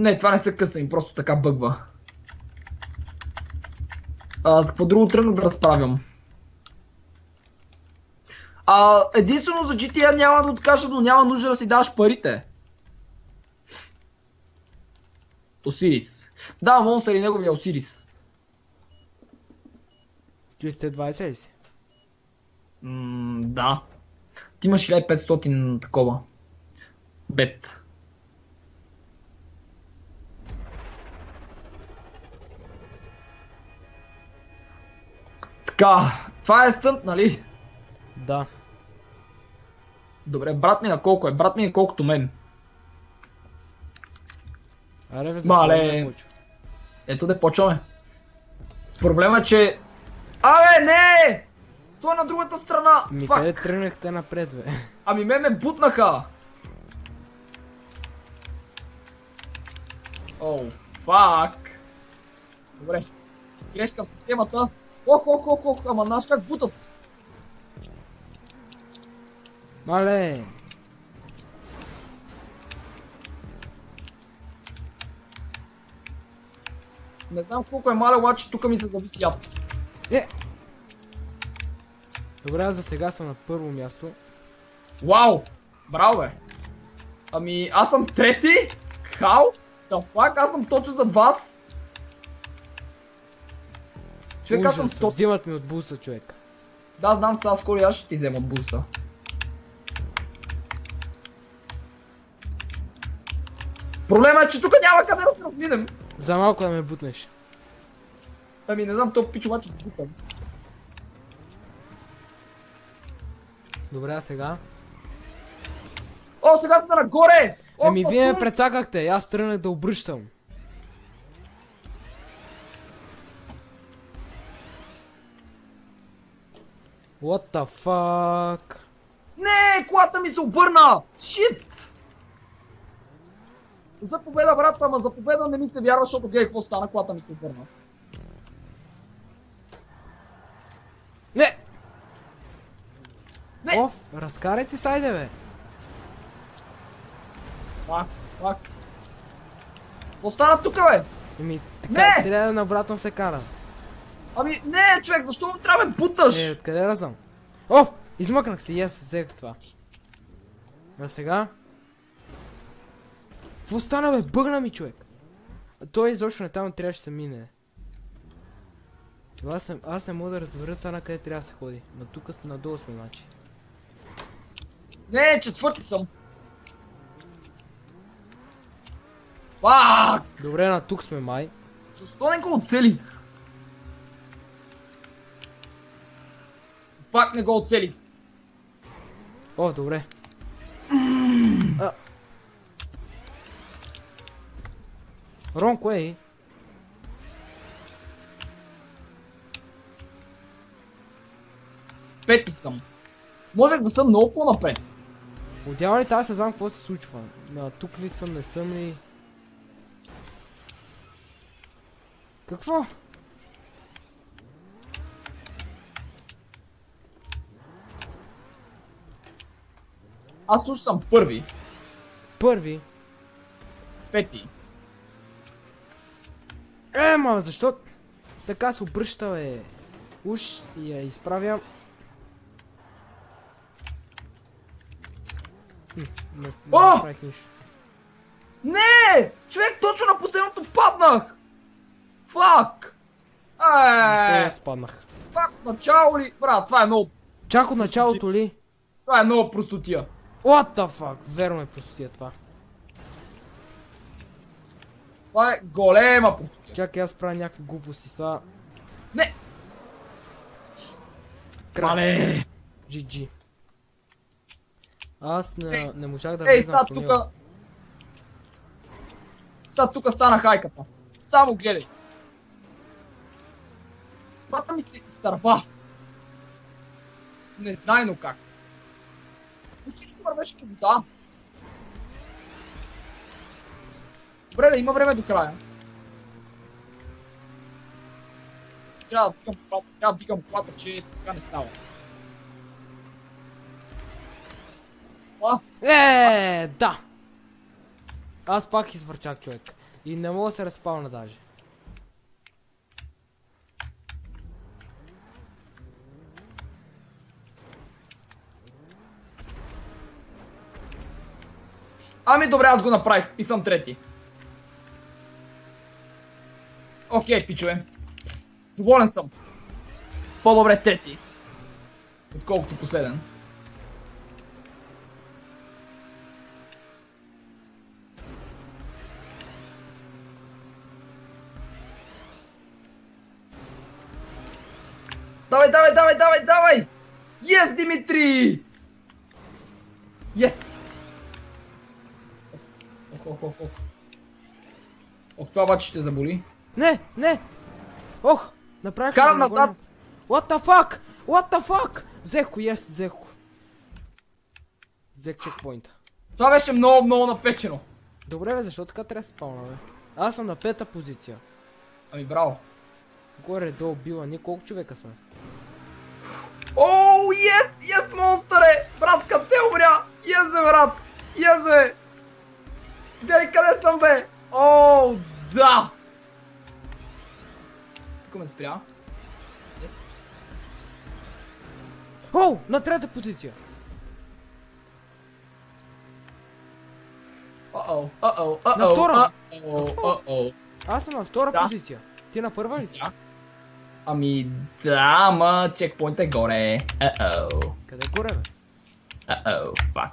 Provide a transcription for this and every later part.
Не, това не са късани, просто така бъгва. Какво друго тръгна да разправям? Единствено за GTA няма да откажа, но няма нужда да си даваш парите. Осирис. Да, Монстър и неговия Осирис. 220 ли си? Да. Ти имаш 1500 такова. Бет. Така, това е стънт, нали? Да. Добре, брат ми на колко е? Брат ми е колкото мен. Аре, бе, Мале. Ето да почваме. Проблема е, че... Абе, не! Той е на другата страна! Ми Фак! къде тръгнахте напред, бе? Ами ме бутнаха! Оу, фак! Добре. Грешка в системата. Ох, ама знаеш как бутат? Мале! Не знам колко е мале, обаче тук ми се зависи ябко. Добре, аз за сега съм на първо място. Вау! Браво, бе! Ами, аз съм трети? Хау? Да фак, аз съм точно зад вас! Човек, аз съм Ужас, точно... взимат ми от буса, човек. Да, знам сега, скоро и аз ще ти взема от буста. Проблема е, че тук няма къде да се разминем. За малко да ме бутнеш. Ами, не знам, то пич обаче да бутам. Добре, а сега? О, сега сме нагоре! О, Еми, вие ме прецакахте, аз тръгнах да обръщам. What the fuck? Не, колата ми се обърна! Шит! За победа, брат, ама за победа не ми се вярва, защото гледай какво стана, колата ми се обърна. Не! Не! Оф, разкарайте се, айде, бе. Пак. Какво стана тук, бе? Еми, така, Не! трябва да наобратно се кара. Ами, не, човек, защо му трябва да буташ? Откъде да знам? Оф, измъкнах се, yes, взех това. А сега? Какво стана, бе? Бъгна ми, човек. Той изобщо не там трябваше да се мине. Аз не мога да разбера сега на къде трябва да се ходи. Но тук надолу сме, значи. Не, четвърти съм. Пак! Добре, на тук сме, май. Защо не го оцелих? Пак не го оцелих. О, добре. Wrong way. Пети съм. Можех да съм много по-напред. Отдява ли тази, знам какво се случва. Тук ли съм, не съм ли? Какво? Аз уж съм първи. Първи? Пети. Ма защо? Така се обръща, бе. Уж и я изправям. Не направих нищо. Не! Човек, точно на последното паднах! Фак! Това спаднах. Фак, начало ли? Брат, това е много... Чак от началото ли? Това е много простотия. What the fuck? Верно е простотия това. Това е голема простотия. Чакай, аз правя някакви глупости са. Не! Мале! GG. Аз не можах да Ей, влезам в тунела. Сега тука стана хайката. Само гледай. Бата ми се изтърва. Незнайно как. И всичко вървеше по вода. Добре, да има време до края. Трябва да дигам колата, че така не става. Да! Аз пак извърчах, човек. И не мога да се разпална даже. Ами добре, аз го направих и съм трети. Окей, пичове. Доволен съм. По-добре трети. Отколкото последен. Давай, давай, давай, давай, давай! Yes, Димитри! Yes! Ох. Ох, това обаче ще заболи. Не! Ох! Направих... Карам назад! What the fuck? What the fuck? Взех го, взех го. Взех чекпоинта. Това беше много напечено. Добре бе, защо така трябва да спална, бе? Аз съм на 5-та позиция. Ами браво. Горе-долу била, ние колко човека сме? Оу, yes, монстъре! Брат, къде умря? Yes, брат! Yes, Дери, къде съм, бе? Оу, да! Тук ме спря. Yes. Оу, на 3-та позиция! На втора? Uh-oh. Аз съм на 2-та позиция. Ти на първа ли си? Ами да, ама чекпоинт е горе. Къде горе, бе? Fuck.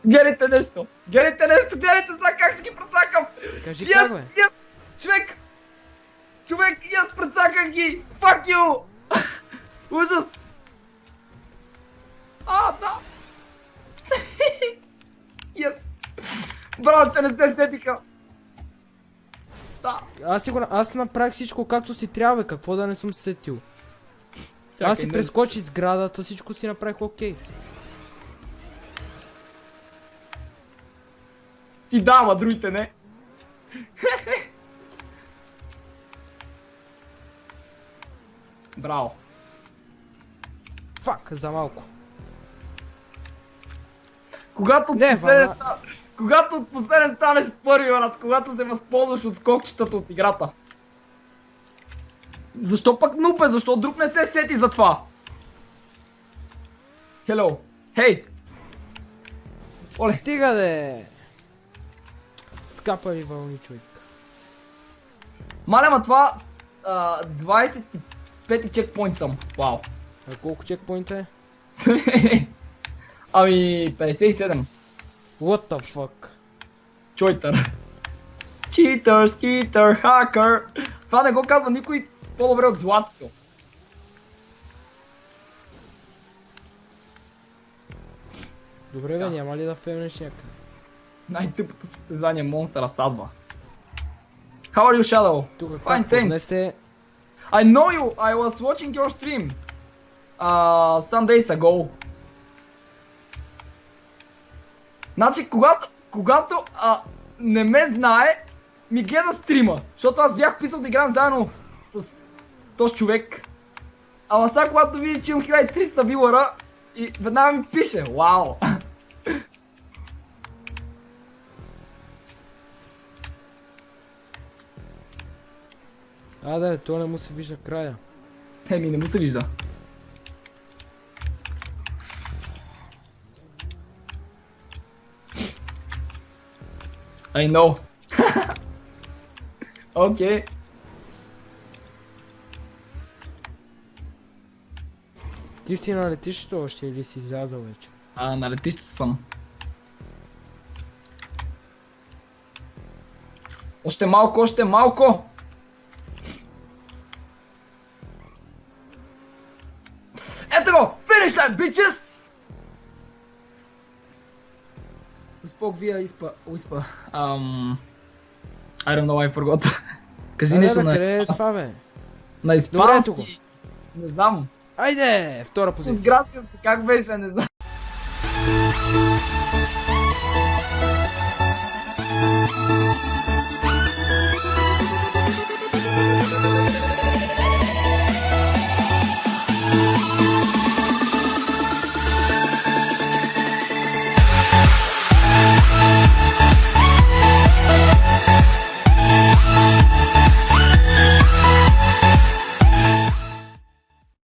Гледайте нещо! Гледайте сега как си ги прецакам! Кажи как, бе? Човек, аз прецаках ги! Fuck you! Ужас! Да! Браво, че не се сетиха! Да! Аз направих всичко както си трябва, бе, какво да не съм се сетил. Аз си прескочи сградата, всичко си направих окей. Ти дава, другите не. Браво. Фак, за малко. Когато от последен станеш първи, брат, когато се възползваш от скокчетата от играта. Защо пък нупе? Защо друг не се сети за това? Hello. Хей! Оле. Стига, де! Скапали вълни, човек. Маля, ма това 25 чекпоинт съм. Вау. А колко чекпоинта е? Ами 57. What the fuck? Чойтър. Читър, скитър, хакър. Това не го казва никой по-добре от златото. Добре, бе, няма ли да фемнеш някъде? Най-тъпото състезание монстъра садва. How are you, Shadow? Тук Fine, как thanks. поднесе... I know you! I was watching your stream. Some days ago. Значи, когато не ме знае, ми гледа стрима. Защото аз бях писал да играм заедно с този човек. Ама сега, когато види, че имам 1300 вилъра, и веднага ми пише. Вау! Да, то не му се вижда края. Еми, не му се вижда. I know. Окей. Ти си на летището още или си излязал вече? На летището съм. Още малко! Ето го! Finish that, bitches! We spoke via whisper. I don't know, I forgot. Кажи нещо на... Къде е това, бе? На испански. Не знам. Айде! Втора позиция. С грация, как беше, не знам.